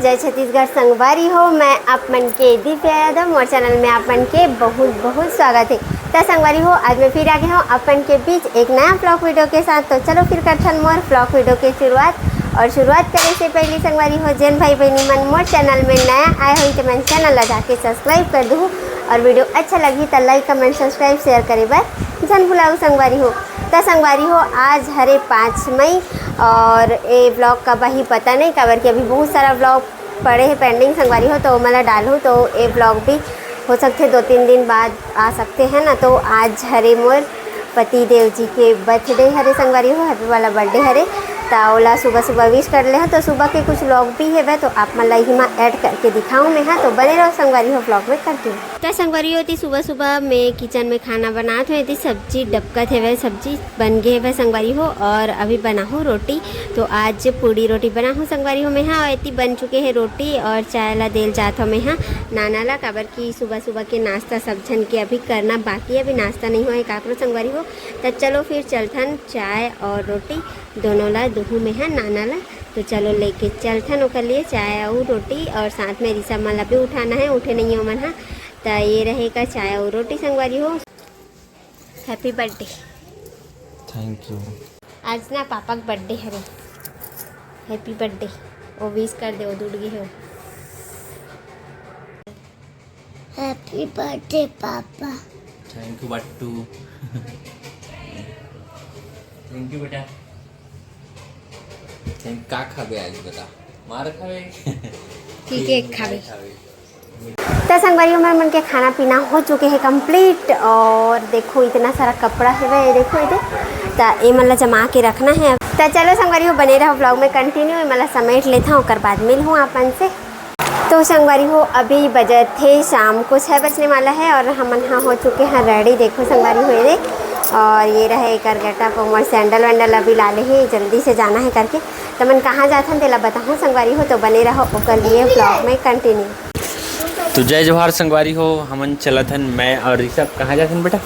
जय छत्तीसगढ़ संगवारी हो। मैं आप मन के दिव्या यादव और चैनल में आप मन के बहुत बहुत स्वागत है। तो संगवारी हो, आज मैं फिर आ गया हूँ अपन के बीच एक नया ब्लॉग वीडियो के साथ। तो चलो फिर करते हैं मोर ब्लॉग वीडियो की शुरुआत। और शुरुआत करने से पहले संगवारी हो, जैन भाई बहनी मन मोर चैनल में नया आए हुई तो मैं चैनल ला जाके सब्सक्राइब कर दूँ और वीडियो अच्छा लगी तो लाइक कमेंट सब्सक्राइब शेयर करे बर जन भुलाऊ संगवारी हो। तो संगवारी हो, आज हरे 5 मई और ये ब्लॉग का वही पता नहीं काबर कि अभी बहुत सारा ब्लॉग पड़े हैं पेंडिंग संगवारी हो, तो मैं डालूँ तो ये ब्लॉग भी हो सकते 2-3 दिन बाद आ सकते हैं ना। तो आज हरे मोर पति देव जी के बर्थडे हरे संगवारी हो, हैप्पी वाला बर्थडे हरे। तो ओला सुबह सुबह विश कर ले हैं, तो सुबह के कुछ व्लॉग भी है तो आप मन ही में ऐड करके दिखाऊँ मैं। हाँ, तो बने रहो संगवारी हो, ब्लॉग में करती हूँ। तो संगवारी होती सुबह सुबह मैं किचन में खाना बनाते हुए थी, सब्जी डबकत है वह सब्जी बन गए वह संगवारी हो, और अभी बना हूँ रोटी। तो आज पूड़ी रोटी बना हूँ संगवारी हो मैं। हाँ, और इतनी बन चुके हैं रोटी और चाय ला देल जाता हूँ मैं। हाँ, नाना ला काबर की सुबह सुबह के नाश्ता सब जन के अभी करना बाकी है, अभी नाश्ता नहीं हुआ है काकरो संगवारी हो। तो चलो फिर चलथन चाय और रोटी दोनों ला दूहू में है नाना ला। तो चलो लेके चलथन ओकर लिए चाय और रोटी, और साथ में रिसा मला भी उठाना है, उठे नहीं हो मन। हाँ, तो ये रहेगा चाय और रोटी संगवारी हो। Happy birthday. Thank you. आज ना पापा का बर्थडे है रे, हैप्पी बर्थडे वो विश कर दे, वो दूध गए हो। Happy birthday papa. Thank you Battu. Thank you बेटा। थैंक का खाबे आज बेटा? मार खाबे ठीक है खाबे। तो संगवारी में मन के खाना पीना हो चुके हैं कंप्लीट, और देखो इतना सारा कपड़ा है वह, देखो इधर। तो ये मतलब जमा के रखना है। तो चलो संगवारी बने रहो ब्लॉग में कंटिन्यू, मतलब समेट लेता हूँ और बाद मिल हूँ अपन से। तो संगवारी हो, अभी बजे थे शाम को 6 बजने वाला है और हम यहाँ हो चुके हैं रेडी। देखो संगवारी हो रे, और ये रहे कर गेटअप और सैंडल वैंडल अभी लाले हैं, जल्दी से जाना है करके। तो मन कहाँ जाता तेला बताऊँ संगवारी हो, तो बने रहो ओकर लिए ब्लॉग में कंटिन्यू। तो जय जोहार संगवारी हो, हमन चलथन मैं और ऋषभ कहाँ जाथन बेटा?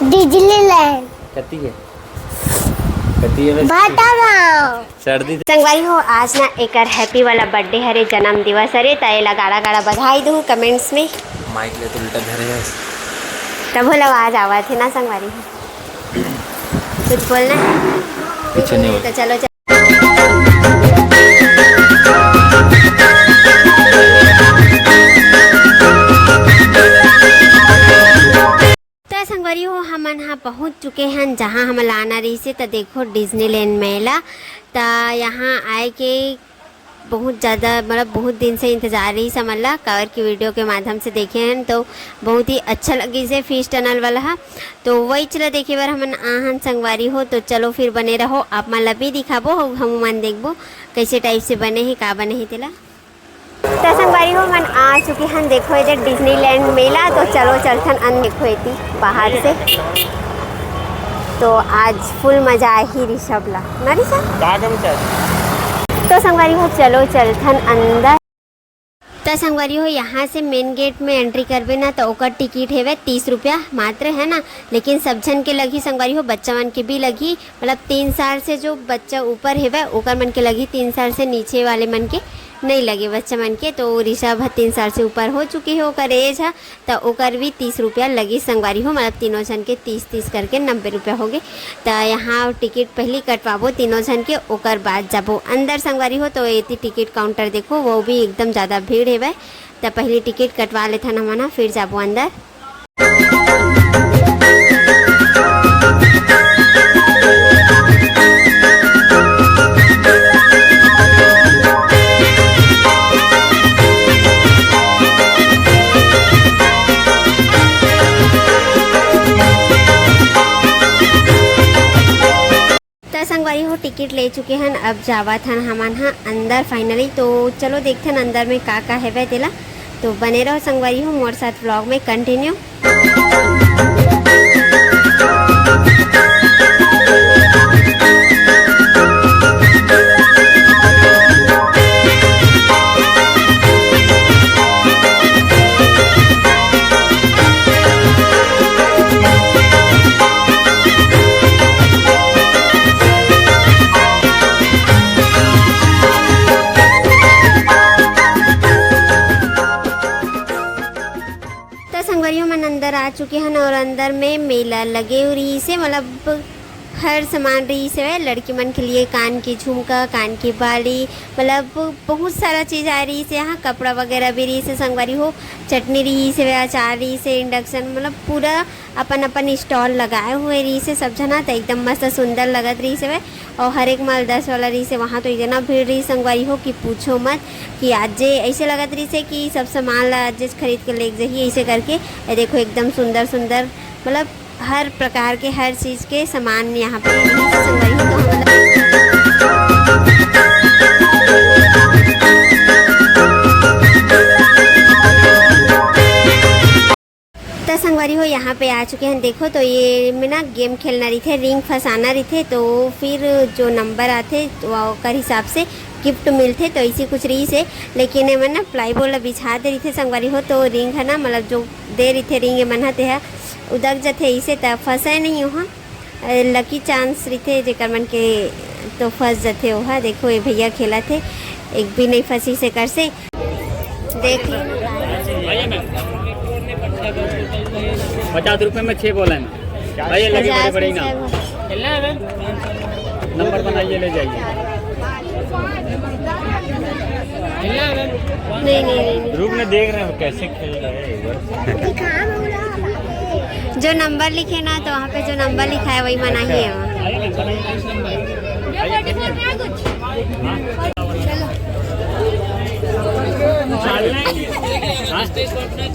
डिज्नीलैंड। कती है वैसे? बताओ सर्दी संगवारी हो, आज ना एकर हैप्पी वाला बर्थडे हरे, जन्म दिवस हरे। तो ये गाड़ा गाड़ा बधाई दूँ कमेंट्स में। माइक ले तो उल्टा धरे है तब बोला आवाज आवा थे ना संगवारी हो, कुछ बोलना है? कुछ नहीं तो चलो संगवारी हो, हम यहाँ पहुँच चुके हैं जहाँ हम लाना रही से। तो देखो डिज्नीलैंड मेला। तो यहाँ आए के बहुत ज़्यादा मतलब बहुत दिन से इंतज़ार रही समझला, कवर की वीडियो के माध्यम से देखे हैं तो बहुत ही अच्छा लगी से फिश टनल वाला है। तो वही चलो देखे बार हम आहन संगवारी हो। तो चलो फिर बने रहो, आप मन भी दिखाबो हम मन देखबो कैसे टाइप से बने हैं का बने हैं तेला। तो संगवारी हो, मन आ चुके हैं देखो इधर डिज्नीलैंड मेला। तो चलो चलथन अन देखो इतनी बाहर से। तो आज फुल मज़ा आई ही ऋषभ ला ना ऋषभ। तो संगवारी हो चलो चलथन अंदर। तो संगवारी हो, यहाँ से मेन गेट में एंट्री करबे ना तो ओकर टिकट है 30 रुपया मात्र है ना। लेकिन सब जन के लगी संगवारी हो, बच्चा मन के भी लगी, मतलब 3 साल से जो बच्चा ऊपर है ओकर मन के लगी, 3 साल से नीचे वाले मन के नहीं लगे बच्चा मन के। तो ऋषभ 3 साल से ऊपर हो चुकी है ओकर एज है, तो ओकर भी 30 रुपया लगी संगवारी हो, मतलब तीनों जन के 30-30 करके 90 रुपया हो गए। तो यहाँ टिकट पहले कटवाबो तीनों जन के, ओकर बाद जाबो अंदर संगवारी हो। तो ये टिकट काउंटर देखो वो भी एकदम ज़्यादा भीड़ है वह। तो पहले टिकट कटवा लेते हम फिर जाबो अंदर। संगवारी हो, टिकट ले चुके हैं, अब जावा था हमान हाँ अंदर फाइनली। तो चलो देखते हैं अंदर में का है वह तेला। तो बने रहो संगवारी हो मोर साथ ब्लॉग में कंटिन्यू। हम अंदर आ चुके हैं और अंदर में मेला लगे हुई से मतलब हर सामान रही से है लड़की मन के लिए, कान की झुमका, कान की बाली, मतलब बहुत सारा चीज़ आ रही से। यहाँ कपड़ा वगैरह भी रही से संगवारी हो, चटनी रही से, अचार रही से, इंडक्शन, मतलब पूरा अपन अपन स्टॉल लगाए हुए रही से सब जना। तो एकदम मस्त सुंदर लगत रही से। और हर एक माल 10 वाला रही से। वहाँ तो इतना भीड़ रही संगवारी हो कि पूछो मत, कि आज ऐसे लगत रही से कि सब सामान ला आज खरीद कर ले जाइए ऐसे करके। ये देखो एकदम सुंदर सुंदर, मतलब हर प्रकार के हर चीज़ के सामान यहाँ पर संगवारी हो। तो संगवारी हो यहाँ पे आ चुके हैं। देखो तो ये में ना गेम खेलना रही थे, रिंग फंसाना रही थे, तो फिर जो नंबर आते तो कर हिसाब से गिफ्ट मिलते। तो इसी कुछ रही से, लेकिन मैं ना प्लाई बोला बिछा दे रही थे संगवारी हो। तो रिंग है ना, मतलब जो दे रही थे रिंग मन हते है उदक जथे इसे तब फंसे नहीं वहाँ। लकी चांस रही थे जेकर मन के तो फंस जाते वहाँ। देखो ये भैया खेला थे, एक भी नहीं फंसी से कर से। देख 50 रुपए में 6 बॉल है भाई, लगे बड़े बड़े ना नंबर बनाइए ले जाइए। नहीं ग्रुप में देख रहे हो कैसे खेल रहे हैं। जो नंबर लिखे ना, तो वहाँ पे जो नंबर लिखा है वही मना ही है वहाँ।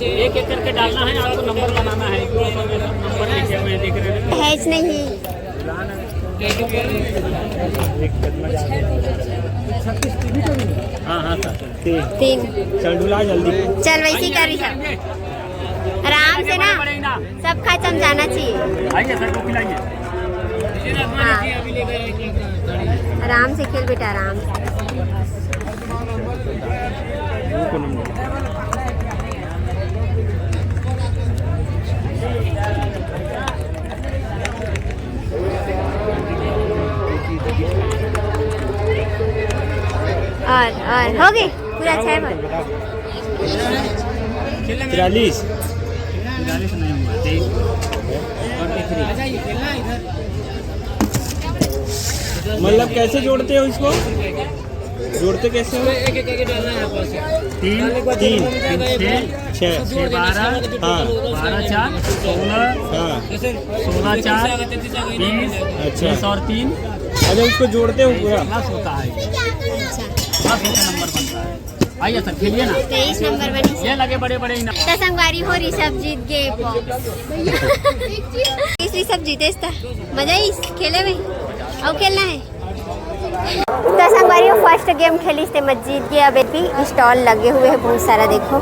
एक एक करके डालना है, आपको नंबर बनाना है। नंबर लिखे हुए देख रहे हैं, हैच नहीं। हाँ सर 3 चल ढुला जल्दी। चल वैसी कर रही सब आराम से ना, सब खा समझाना चाहिए। आइए सर को खिलाइए। हाँ आराम से खेल बेटा, आराम से। और हो गए पूरा 6 बार। 43 नहीं हुआ। मतलब कैसे जोड़ते हो इसको? जोड़ते कैसे हो? एक एक करके डालना है आपस में। 3 6 12 हाँ 12 4 16 हाँ 16 4 20 अच्छा और 3। अच्छा उसको जोड़ते हो पूरा बस होता है, बस नंबर बनता है। आइए सर खेलिए ना। 23 नंबर बनी। ये लगे बड़े बड़े इनाम। तो संगवारी हो ऋषभ जीत गए इस ऋषभ जीते था, मजा ही खेले में। और खेलना है तो संगवारी हो फर्स्ट गेम खेली थे मत जीत गए। अब भी स्टॉल लगे हुए हैं बहुत सारा। देखो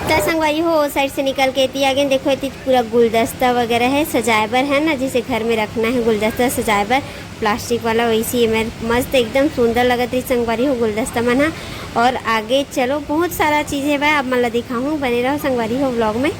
तो संगवारी हो साइड से निकल के इतनी आगे देखो, इतनी पूरा गुलदस्ता वगैरह है सजाए बर है ना, जिसे घर में रखना है गुलदस्ता सजाए बर, प्लास्टिक वाला वैसी है। मस्त एकदम सुंदर लगत रही संगवारी हो गुलदस्ता मना। और आगे चलो बहुत सारा चीज़ है भाई, अब मैं दिखाऊँ, बने रहो संगवारी हो व्लॉग में।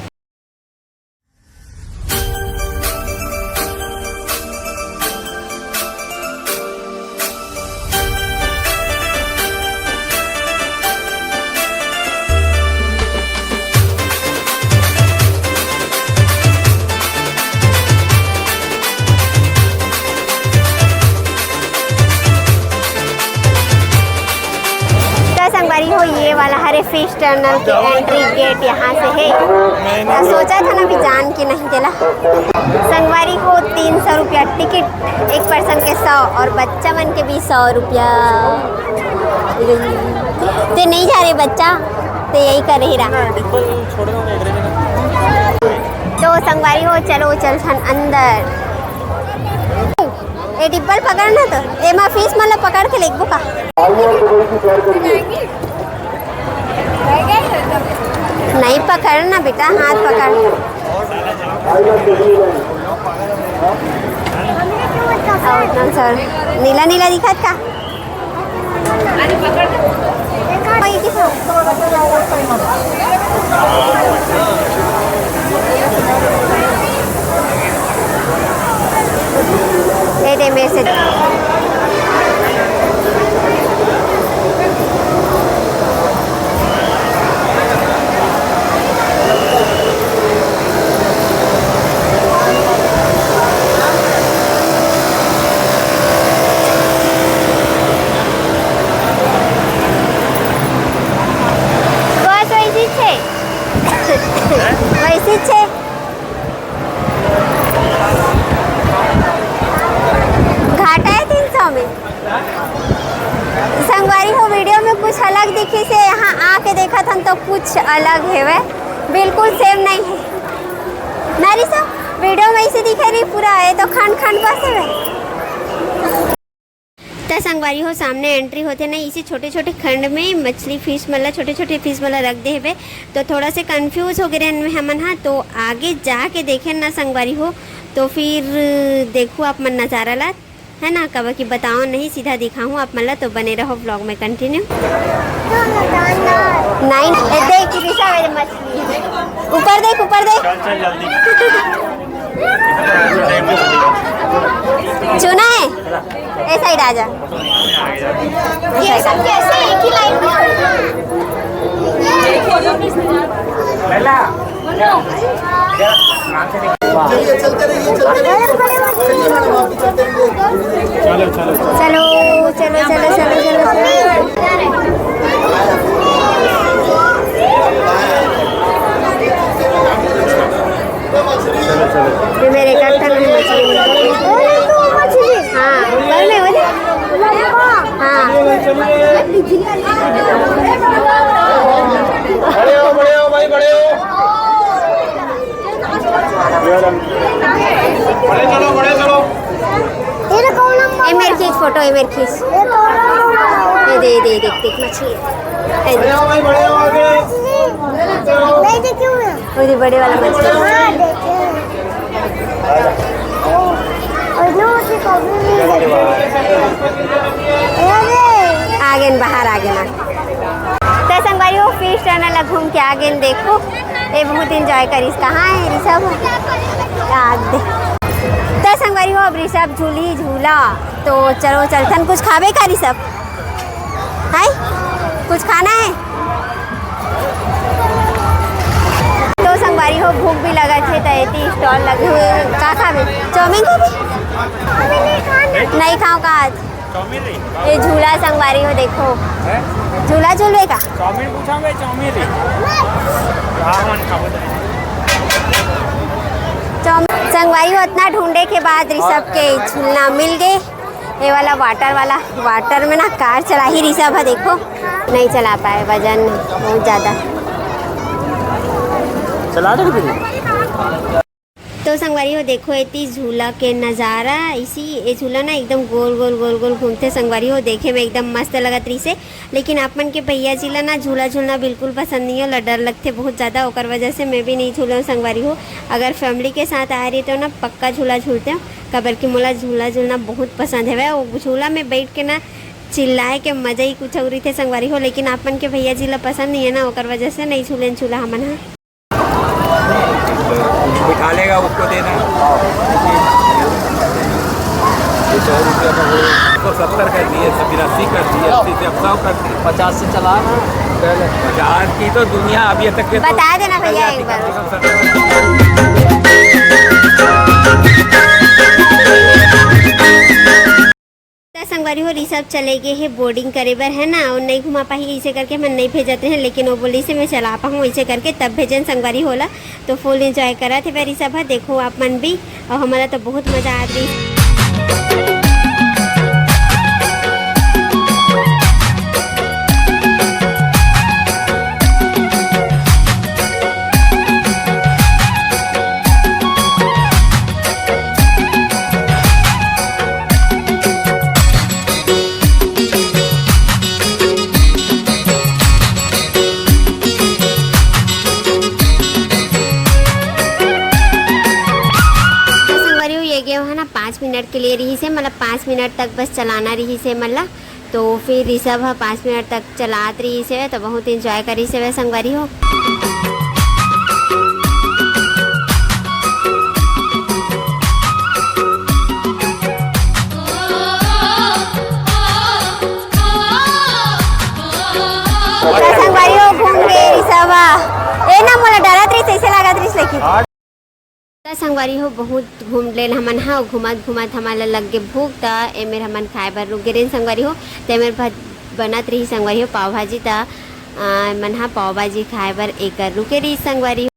संगवारी हो ये वाला हरे फिश टनल के एंट्री गेट यहाँ से है। तो सोचा था ना भी जान के नहीं दिला। संगवारी हो 300 रुपया टिकट, एक पर्सन के 100 और बच्चा मन के भी 100 रुपया। तो नहीं जा रहे बच्चा तो यही कर ही रहा। तो संगवारी हो चलो चल अंदर। ए डिब्बल पकड़ना तो एमा फीस मतलब पकड़ के लेगबो का नहीं पकड़ना बेटा, हाथ पकड़। सर नीला नीला दिखत का दे मेरे से। कुछ अलग है वे, बिल्कुल सेम नहीं है ना ऋषभ। वीडियो में इसे दिखे रही पूरा है तो खंड खंड बस है। तो संगवारी हो सामने एंट्री होते नहीं, इसी छोटे छोटे खंड में मछली फिश मतलब छोटे छोटे फिश मतलब रख दे हुए, तो थोड़ा से कंफ्यूज हो गए हमन हाँ। तो आगे जाके देखे ना संगवारी हो, तो फिर देखो आप मन नज़ारा ला है ना, कब की बताओ नहीं सीधा दिखाऊँ आप मतलब। तो बने रहो ब्लॉग में कंटिन्यू। नहीं देख मछली ऊपर देख, ऊपर देख। चल जल्दी। चुना है ए साइड आ जा। ये सब कैसे एक ही लाइन चलिए चलते रहिए मैडम आप भी चलते रहिए। चलो चलो चलो चलो चलो चलो चलो। ये मेरे कट्टन में मछली हाँ ऊपर में बोले हाँ। बड़े हो भाई, बड़े हो। बड़े चलो। ए मेरे खींच फोटो, ए मेरे खींच। ये दे दे देख देख मछली बड़े हो भाई, बड़े हो आगे। वो बड़े वाला मछली आगे बाहर आगे ना। तो संगवारी हो फिश टनल घूम के आगे देखो, ये बहुत इंजॉय करीस। कहाँ है ऋषभ? याद दे। तो संगवारी हो अब ऋषभ झूली झूला, तो चलो चलथन कुछ खावे का ऋषभ? हाय कुछ खाना है? तो संगवारी हो भूख भी लगा थे, तो इतनी स्टॉल लगे हुए का खावे? चाउमीन नहीं खाओ का आज? ये झूला संगवारी हो देखो, झूला झूलवे का चाउमीन पूछांगे, चाउमीन संगवारी हो इतना ढूंढे के बाद ऋषभ के झूलना मिल गए। ये वाला वाटर में ना कार चला ही ऋषभ है देखो, नहीं चला पाए, वजन बहुत ज़्यादा। चला दे। तो संगवारी हो देखो इतनी झूला के नज़ारा, इसी ये झूला ना एकदम गोल गोल गोल गोल घूमते संगवारी हो, देखे में एकदम मस्त लगत रही से। लेकिन अपन के भैया जी ला ना झूला झूलना बिल्कुल पसंद नहीं हो, डर लगते बहुत ज़्यादा, और वजह से मैं भी नहीं झूला हूँ संगवारी हो। अगर फैमिली के साथ आ रही तो ना पक्का झूला झूलते हो, कबर की मोला झूला झूलना बहुत पसंद है। वो झूला में बैठ के ना चिल्लाए के मज़ा ही कुछ और थे संगवारी हो। लेकिन अपन के भैया जी ला पसंद नहीं है ना, और वजह से नहीं झूला हमन हाँ। बिठा लेगा उसको देना 70 कर दिए, 80 कर दिए, 80 से 100 कर दिए, 50 से चला ना 50 की तो दुनिया अभी तक के बता देना भैया एक बार। संगवारी हो ऋषभ चले गए हैं बोर्डिंग करे बर है ना, और नहीं घुमा पाही इसे करके मैं नहीं भेजते हैं, लेकिन वो बोली से मैं चला पाऊँ इसे करके तब भेजन संगवारी होला। तो फुल इंजॉय करा थे वह ऋषभ है देखो आप मन भी, और हमारा तो बहुत मज़ा आ रही। है ना 5 मिनट के लिए रही से मतलब 5 मिनट तक बस चलाना रही से मतलब। तो फिर ऋषभ 5 मिनट तक चलात रही से, तो बहुत इंजॉय करी से वह संगवारी हो। संगवारी हो घूम गए ऋषभ ए ना मोला डरत रही से लागत रही लेकिन संगवारी हो बहुत घूम ले हमन हाँ, घुमत हमारा लग गे भूख त एमेर हमन खाए बर रुक गे संगवारी हो। तेमेर बनत रही संगवारी हो पाव भाजी, त मन हाँ पाव भाजी खाए बर एक रुके रही संगवारी हो।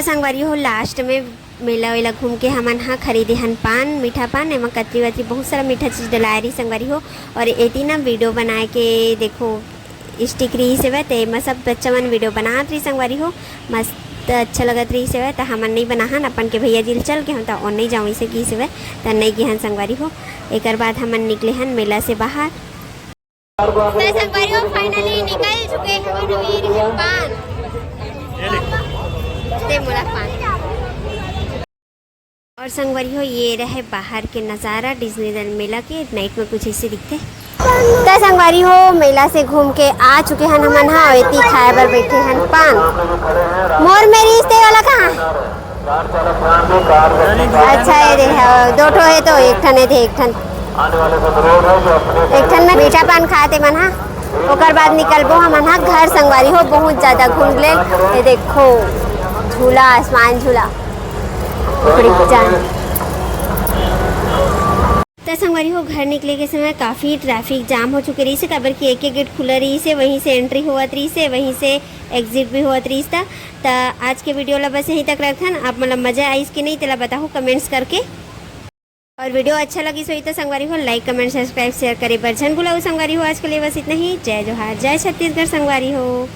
संगवारी हो लास्ट में मेला वेला घूम के हमन हाँ खरीदे हन पान मीठा पान एमा कतरी वतरी बहुत सारा मीठा चीज़ डलाए रही संगवारी हो। और एती ना वीडियो बनाए के देखो स्टिक रही से तो एमा सब बच्चा मन वीडियो बनात रही संगवारी हो, मस्त अच्छा लगत रही से तो हमन नहीं बनाहन अपन के भैया जी चल के हम तो और नहीं जाऊँ इसे की से तो नहीं गए हन संगवारी हो। एक बाद हमन निकले हन मेला से बाहर। तो संगवारी हो फाइनली निकल चुके हैं पान दे मोला पान। और संगवारी हो ये रहे बाहर के नज़ारा डिज्नीलैंड मेला के नाइट में कुछ ऐसे दिखते। तो संगवारी हो मेला से घूम के आ चुके हैं हमन हाँ एती खाए बर बैठे हैं पान। मोर मेरी इस्ते वाला कहाँ? अच्छा ये दे दो ठो है तो एक ठन है थे एक ठन में मीठा पान खाते मन हाँ। ओकर बाद निकलबो हमन हाँ घर संगवारी हो बहुत ज़्यादा घूम ले। ये देखो झूला आसमान झूला तो संगवारी हो घर निकले के समय काफ़ी ट्रैफिक जाम हो चुके रही से काबर कि एक गेट खुला रही से वहीं से एंट्री होवत रही से वहीं से एग्जिट भी होवत रही था। तो आज के वीडियो ला बस यहीं तक रखन। आप मतलब मज़ा आई कि नहीं तेला बताओ कमेंट्स करके। और वीडियो अच्छा लगी सो तो संगवारी हो लाइक कमेंट सब्सक्राइब शेयर करे पर झन भुलाओ संगवारी हो। आज के लिए बस इतना ही। जय जोहार जय छत्तीसगढ़ संगवारी हो।